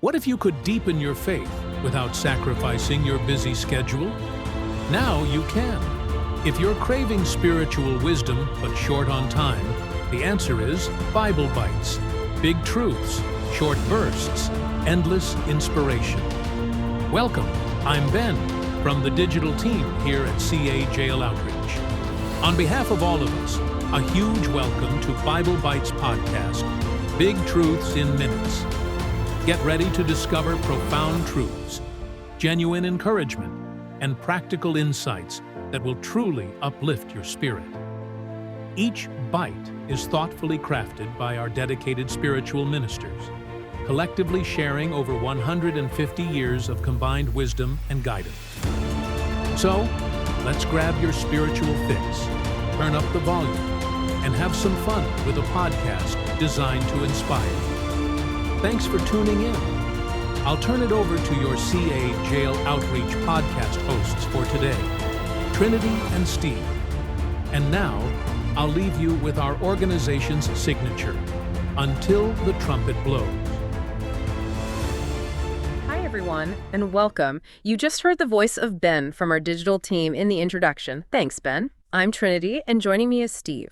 What if you could deepen your faith without sacrificing your busy schedule? Now you can. If you're craving spiritual wisdom but short on time, the answer is Bible Bites. Big truths, short bursts, endless inspiration. Welcome, I'm Ben from the digital team here at CA Jail Outreach. On behalf of all of us, a huge welcome to Bible Bites podcast, Big Truths in Minutes. Get ready to discover profound truths, genuine encouragement, and practical insights that will truly uplift your spirit. Each bite is thoughtfully crafted by our dedicated spiritual ministers, collectively sharing over 150 years of combined wisdom and guidance. So, let's grab your spiritual fix, turn up the volume, and have some fun with a podcast designed to inspire. Thanks for tuning in. I'll turn it over to your CA Jail Outreach podcast hosts for today, Trinity and Steve. And now, I'll leave you with our organization's signature, Until the Trumpet Blows. Hi, everyone, and welcome. You just heard the voice of Ben from our digital team in the introduction. Thanks, Ben. I'm Trinity, and joining me is Steve.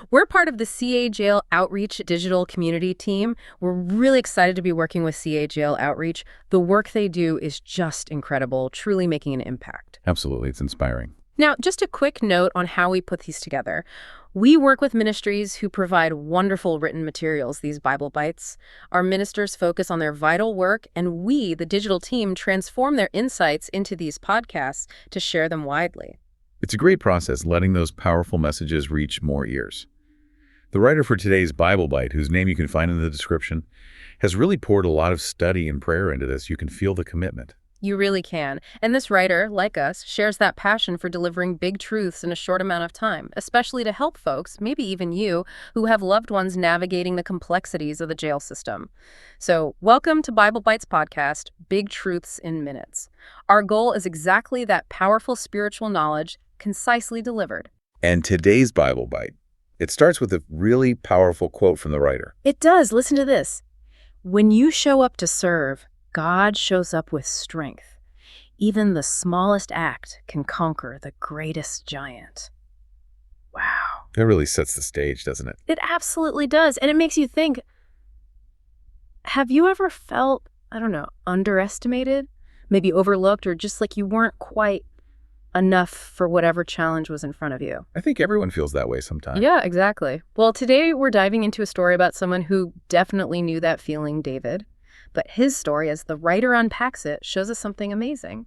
We're part of the CA Jail Outreach digital community team. We're really excited to be working with CA Jail Outreach. The work they do is just incredible, truly making an impact. Absolutely, it's inspiring. Now, just a quick note on how we put these together. We work with ministries who provide wonderful written materials, these Bible Bites. Our ministers focus on their vital work, and we, the digital team, transform their insights into these podcasts to share them widely. It's a great process letting those powerful messages reach more ears. The writer for today's Bible Bite, whose name you can find in the description, has really poured a lot of study and prayer into this. You can feel the commitment. You really can. And this writer, like us, shares that passion for delivering big truths in a short amount of time, especially to help folks, maybe even you, who have loved ones navigating the complexities of the jail system. So, welcome to Bible Bites podcast, Big Truths in Minutes. Our goal is exactly that powerful spiritual knowledge concisely delivered. And today's Bible Bite, it starts with a really powerful quote from the writer. It does. Listen to this. When you show up to serve, God shows up with strength. Even the smallest act can conquer the greatest giant. Wow. That really sets the stage, doesn't it? It absolutely does. And it makes you think, have you ever felt, underestimated, maybe overlooked, or just like you weren't quite enough for whatever challenge was in front of you? I think everyone feels that way sometimes. Yeah, exactly. Well, today we're diving into a story about someone who definitely knew that feeling, David. But his story, as the writer unpacks it, shows us something amazing.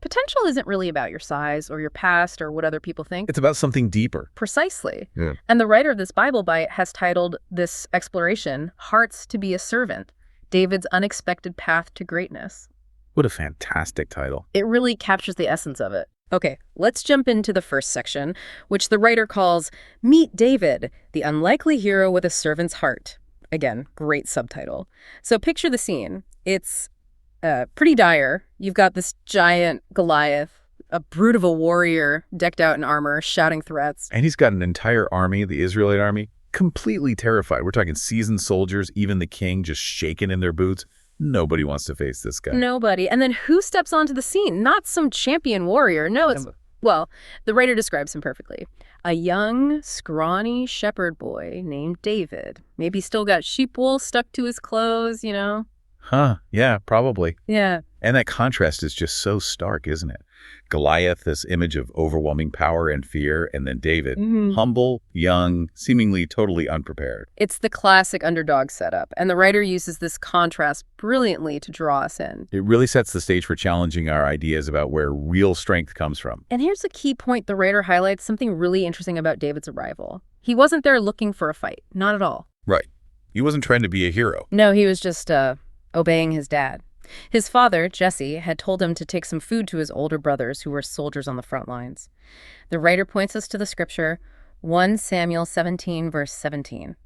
Potential isn't really about your size or your past or what other people think. It's about something deeper. Precisely. Yeah. And the writer of this Bible Bite has titled this exploration, Hearts to be a Servant, David's Unexpected Path to Greatness. What a fantastic title. It really captures the essence of it. Okay, let's jump into the first section, which the writer calls Meet David, the Unlikely Hero with a Servant's Heart. Again, great subtitle. So picture the scene. It's pretty dire. You've got this giant Goliath, a brute of a warrior decked out in armor, shouting threats. And he's got an entire army, the Israelite army, completely terrified. We're talking seasoned soldiers, even the king just shaking in their boots. Nobody wants to face this guy. Nobody. And then who steps onto the scene? Not some champion warrior. No, it's... Well, the writer describes him perfectly. A young, scrawny shepherd boy named David. Maybe still got sheep wool stuck to his clothes, you know? Huh, yeah, probably. Yeah. And that contrast is just so stark, isn't it? Goliath, this image of overwhelming power and fear, and then David, humble, young, seemingly totally unprepared. It's the classic underdog setup, and the writer uses this contrast brilliantly to draw us in. It really sets the stage for challenging our ideas about where real strength comes from. And here's a key point the writer highlights, something really interesting about David's arrival. He wasn't there looking for a fight, not at all. Right. He wasn't trying to be a hero. No, he was just obeying his dad. His father, Jesse, had told him to take some food to his older brothers who were soldiers on the front lines. The writer points us to the scripture, 1 Samuel 17, verse 17.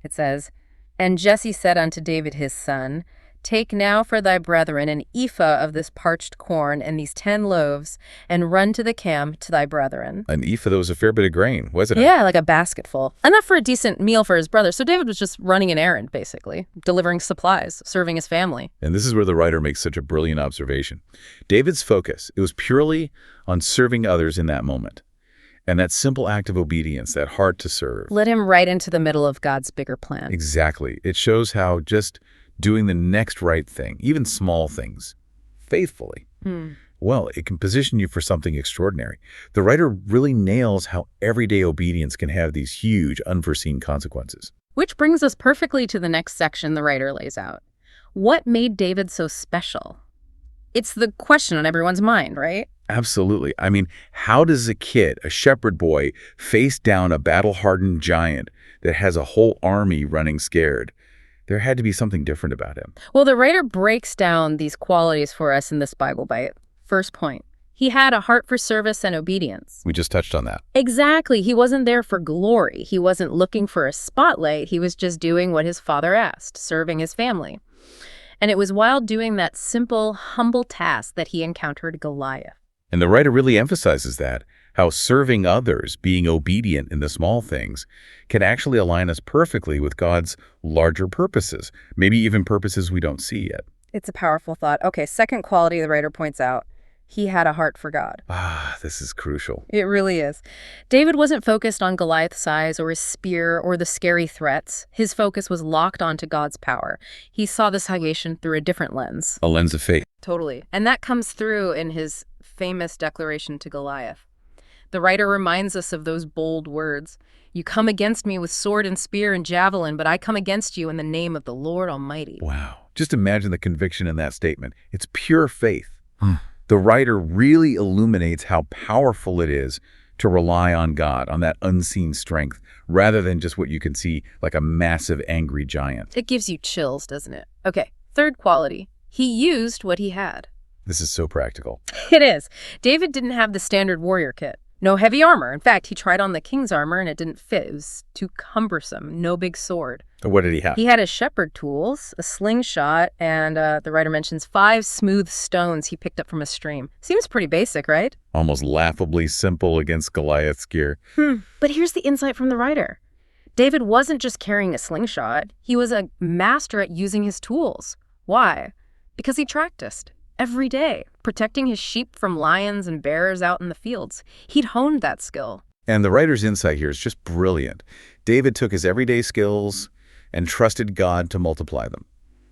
It says, And Jesse said unto David his son, Take now for thy brethren an ephah of this parched corn and these 10 loaves, and run to the camp to thy brethren. An ephah, that was a fair bit of grain, wasn't it? Yeah, like a basketful. Enough for a decent meal for his brother. So David was just running an errand, basically, delivering supplies, serving his family. And this is where the writer makes such a brilliant observation. David's focus, it was purely on serving others in that moment. And that simple act of obedience, that heart to serve. Led him right into the middle of God's bigger plan. Exactly. It shows how just doing the next right thing, even small things, faithfully, well, it can position you for something extraordinary. The writer really nails how everyday obedience can have these huge, unforeseen consequences. Which brings us perfectly to the next section the writer lays out. What made David so special? It's the question on everyone's mind, right? Absolutely. I mean, how does a kid, a shepherd boy, face down a battle-hardened giant that has a whole army running scared? There had to be something different about him. Well, the writer breaks down these qualities for us in this Bible bite. First point, he had a heart for service and obedience. We just touched on that. Exactly. He wasn't there for glory. He wasn't looking for a spotlight. He was just doing what his father asked, serving his family. And it was while doing that simple, humble task that he encountered Goliath. And the writer really emphasizes that, how serving others, being obedient in the small things, can actually align us perfectly with God's larger purposes, maybe even purposes we don't see yet. It's a powerful thought. Okay, second quality the writer points out. He had a heart for God. This is crucial. It really is. David wasn't focused on Goliath's size or his spear or the scary threats. His focus was locked onto God's power. He saw the salvation through a different lens. A lens of faith. Totally. And that comes through in his famous declaration to Goliath. The writer reminds us of those bold words. You come against me with sword and spear and javelin, but I come against you in the name of the Lord Almighty. Wow. Just imagine the conviction in that statement. It's pure faith. The writer really illuminates how powerful it is to rely on God, on that unseen strength, rather than just what you can see like a massive angry giant. It gives you chills, doesn't it? Okay, third quality. He used what he had. This is so practical. It is. David didn't have the standard warrior kit. No heavy armor. In fact, he tried on the king's armor and it didn't fit. It was too cumbersome. No big sword. What did he have? He had his shepherd tools, a slingshot, and the writer mentions 5 smooth stones he picked up from a stream. Seems pretty basic, right? Almost laughably simple against Goliath's gear. But here's the insight from the writer. David wasn't just carrying a slingshot. He was a master at using his tools. Why? Because he practiced every day, protecting his sheep from lions and bears out in the fields. He'd honed that skill. And the writer's insight here is just brilliant. David took his everyday skills and trusted God to multiply them.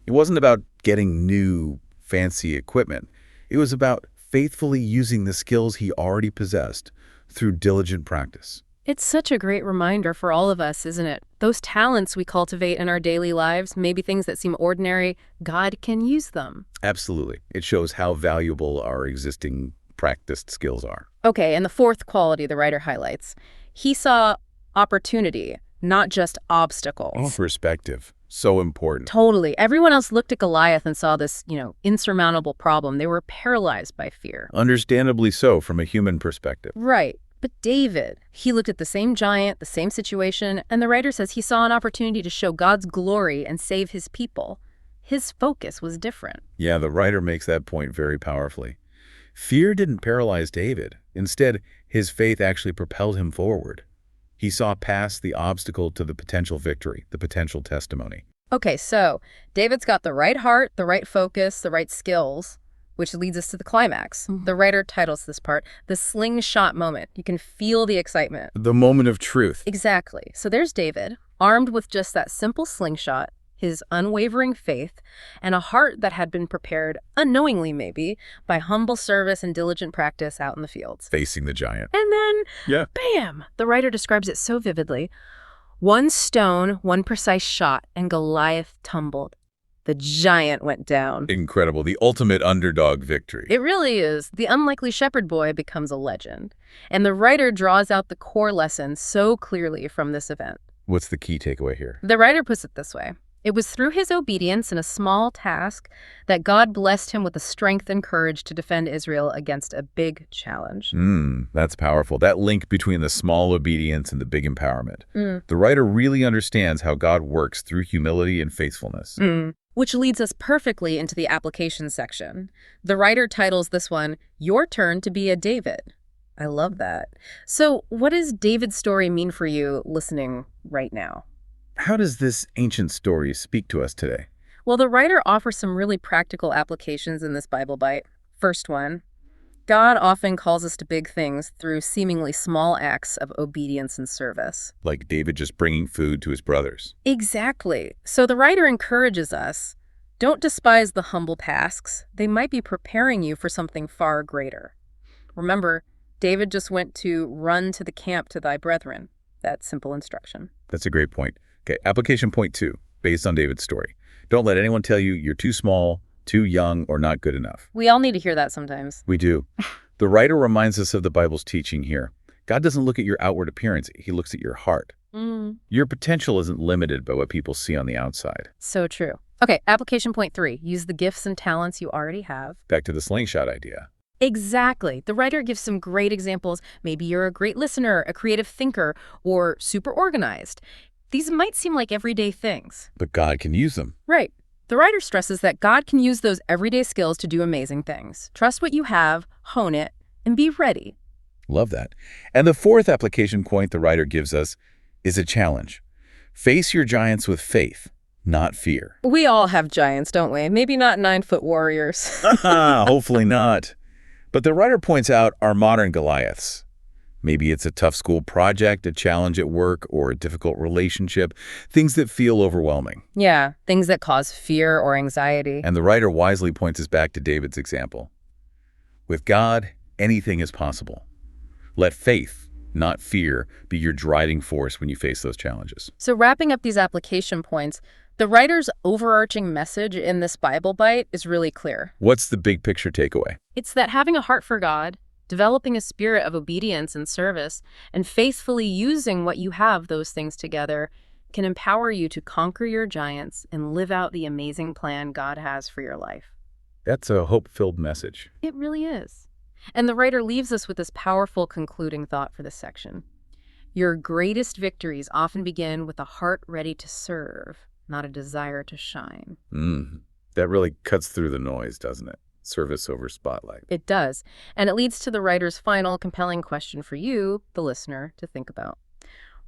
It wasn't about getting new, fancy equipment. It was about faithfully using the skills he already possessed through diligent practice. It's such a great reminder for all of us, isn't it? Those talents we cultivate in our daily lives, maybe things that seem ordinary, God can use them. Absolutely. It shows how valuable our existing practiced skills are. Okay, and the fourth quality the writer highlights. He saw opportunity, not just obstacles. Perspective. So important. Totally. Everyone else looked at Goliath and saw this, insurmountable problem. They were paralyzed by fear. Understandably so from a human perspective. Right. But David, he looked at the same giant, the same situation, and the writer says he saw an opportunity to show God's glory and save his people. His focus was different. Yeah, the writer makes that point very powerfully. Fear didn't paralyze David. Instead, his faith actually propelled him forward. He saw past the obstacle to the potential victory, the potential testimony. Okay, so David's got the right heart, the right focus, the right skills, which leads us to the climax. The writer titles this part, the slingshot moment. You can feel the excitement. The moment of truth. Exactly. So there's David, armed with just that simple slingshot, his unwavering faith, and a heart that had been prepared, unknowingly maybe, by humble service and diligent practice out in the fields. Facing the giant. And then, bam! The writer describes it so vividly. One stone, one precise shot, and Goliath tumbled. The giant went down. Incredible. The ultimate underdog victory. It really is. The unlikely shepherd boy becomes a legend. And the writer draws out the core lesson so clearly from this event. What's the key takeaway here? The writer puts it this way. It was through his obedience in a small task that God blessed him with the strength and courage to defend Israel against a big challenge. That's powerful. That link between the small obedience and the big empowerment. The writer really understands how God works through humility and faithfulness. Which leads us perfectly into the application section. The writer titles this one, Your Turn to Be a David. I love that. So what does David's story mean for you listening right now? How does this ancient story speak to us today? Well, the writer offers some really practical applications in this Bible bite. First one, God often calls us to big things through seemingly small acts of obedience and service. Like David just bringing food to his brothers. Exactly. So the writer encourages us, don't despise the humble tasks. They might be preparing you for something far greater. Remember, David just went to run to the camp to thy brethren. That simple instruction. That's a great point. Okay, application point 2, based on David's story. Don't let anyone tell you you're too small, too young, or not good enough. We all need to hear that sometimes. We do. The writer reminds us of the Bible's teaching here. God doesn't look at your outward appearance. He looks at your heart. Your potential isn't limited by what people see on the outside. So true. Okay, application point 3. Use the gifts and talents you already have. Back to the slingshot idea. Exactly. The writer gives some great examples. Maybe you're a great listener, a creative thinker, or super organized. These might seem like everyday things. But God can use them. Right. The writer stresses that God can use those everyday skills to do amazing things. Trust what you have, hone it, and be ready. Love that. And the fourth application point the writer gives us is a challenge. Face your giants with faith, not fear. We all have giants, don't we? Maybe not 9-foot warriors. Hopefully not. But the writer points out our modern Goliaths. Maybe it's a tough school project, a challenge at work, or a difficult relationship, things that feel overwhelming. Yeah, things that cause fear or anxiety. And the writer wisely points us back to David's example. With God, anything is possible. Let faith, not fear, be your driving force when you face those challenges. So wrapping up these application points, the writer's overarching message in this Bible bite is really clear. What's the big picture takeaway? It's that having a heart for God, developing a spirit of obedience and service, and faithfully using what you have, those things together, can empower you to conquer your giants and live out the amazing plan God has for your life. That's a hope-filled message. It really is. And the writer leaves us with this powerful concluding thought for this section. Your greatest victories often begin with a heart ready to serve, not a desire to shine. That really cuts through the noise, doesn't it? Service over spotlight. It does. And it leads to the writer's final compelling question for you, the listener, to think about.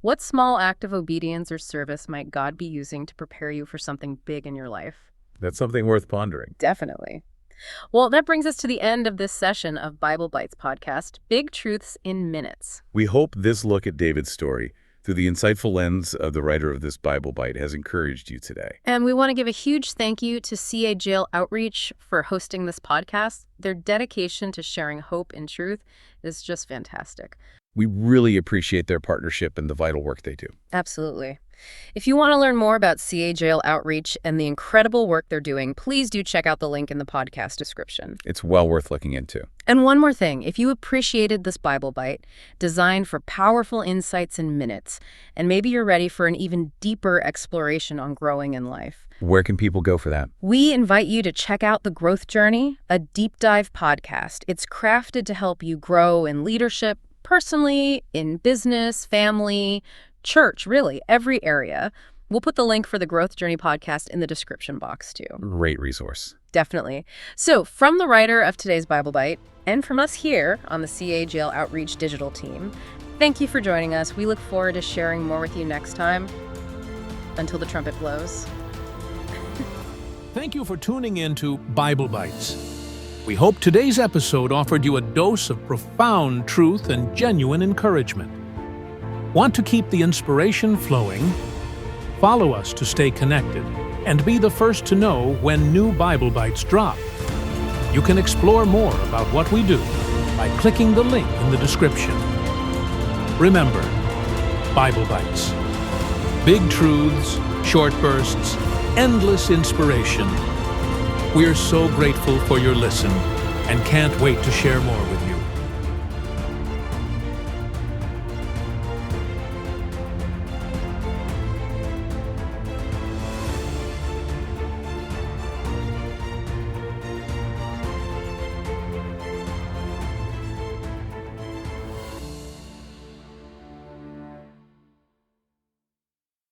What small act of obedience or service might God be using to prepare you for something big in your life? That's something worth pondering. Definitely. Well, that brings us to the end of this session of Bible Bites podcast, Big Truths in Minutes. We hope this look at David's story through the insightful lens of the writer of this Bible Bite has encouraged you today. And we want to give a huge thank you to CA Jail Outreach for hosting this podcast. Their dedication to sharing hope and truth is just fantastic. We really appreciate their partnership and the vital work they do. Absolutely. If you want to learn more about CA Jail Outreach and the incredible work they're doing, please do check out the link in the podcast description. It's well worth looking into. And one more thing, if you appreciated this Bible Bite, designed for powerful insights in minutes, and maybe you're ready for an even deeper exploration on growing in life, where can people go for that? we invite you to check out The Growth Journey, a deep dive podcast. It's crafted to help you grow in leadership, personally, in business, family, church, really, every area. We'll put the link for the Growth Journey podcast in the description box, too. Great resource. Definitely. So, from the writer of today's Bible Bite, and from us here on the CA Jail Outreach digital team, thank you for joining us. We look forward to sharing more with you next time. Until the trumpet blows. Thank you for tuning in to Bible Bites. We hope today's episode offered you a dose of profound truth and genuine encouragement. Want to keep the inspiration flowing? Follow us to stay connected and be the first to know when new Bible Bites drop. You can explore more about what we do by clicking the link in the description. Remember, Bible Bites. Big truths, short bursts, endless inspiration. We're so grateful for your listen and can't wait to share more with you.